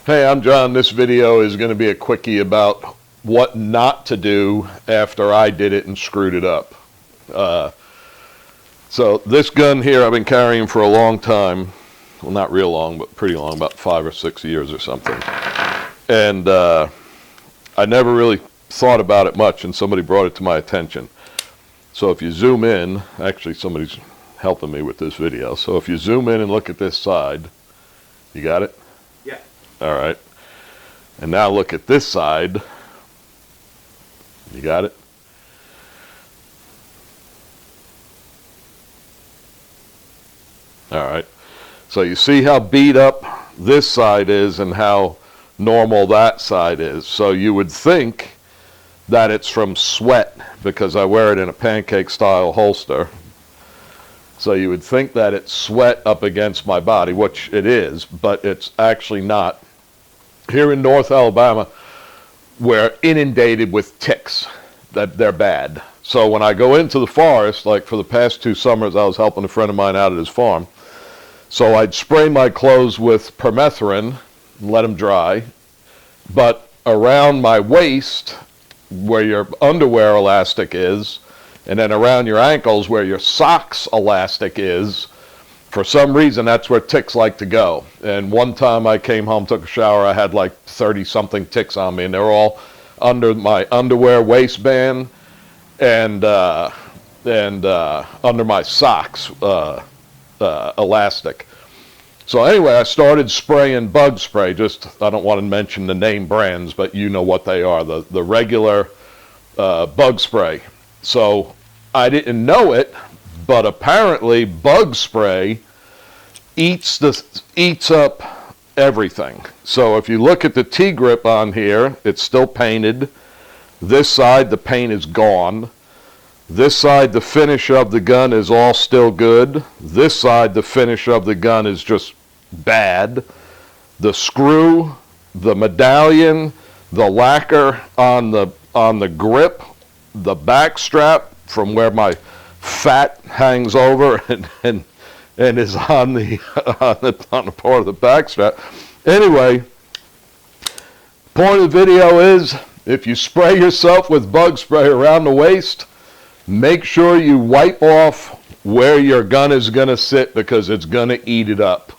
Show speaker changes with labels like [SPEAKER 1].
[SPEAKER 1] Hey, I'm John. This video is going to be a quickie about what not to do after I did it and screwed it up. So this gun here I've been carrying for a long time. Well, not real long, but pretty long, about 5 or 6 years or something. And I never really thought about it much, and somebody brought it to my attention. So if you zoom in, actually somebody's helping me with this video. So if you zoom in and look at this side, you got it?
[SPEAKER 2] Yeah.
[SPEAKER 1] All right. And now look at this side. You got it? All right. So you see how beat up this side is and how normal that side is. So you would think that it's from sweat because I wear it in a pancake style holster. So you would think that it's sweat up against my body, which it is, but it's actually not. Here in North Alabama, we're inundated with ticks. They're bad. So when I go into the forest, like for the past 2 summers, I was helping a friend of mine out at his farm. So I'd spray my clothes with permethrin and let them dry. But around my waist, where your underwear elastic is, and then around your ankles where your socks elastic is, for some reason that's where ticks like to go. And one time I came home, took a shower, I had like 30-something ticks on me, and they were all under my underwear waistband and under my socks elastic. So anyway, I started spraying bug spray. Just, I don't want to mention the name brands, but you know what they are, the regular bug spray. So I didn't know it, but apparently bug spray eats up everything. So if you look at the T-grip on here, it's still painted. This side, the paint is gone. This side, the finish of the gun is all still good. This side, the finish of the gun is just bad. The screw, the medallion, the lacquer on the grip, the backstrap from where my fat hangs over and is on the part of the backstrap. Anyway, point of the video is if you spray yourself with bug spray around the waist, make sure you wipe off where your gun is going to sit because it's going to eat it up.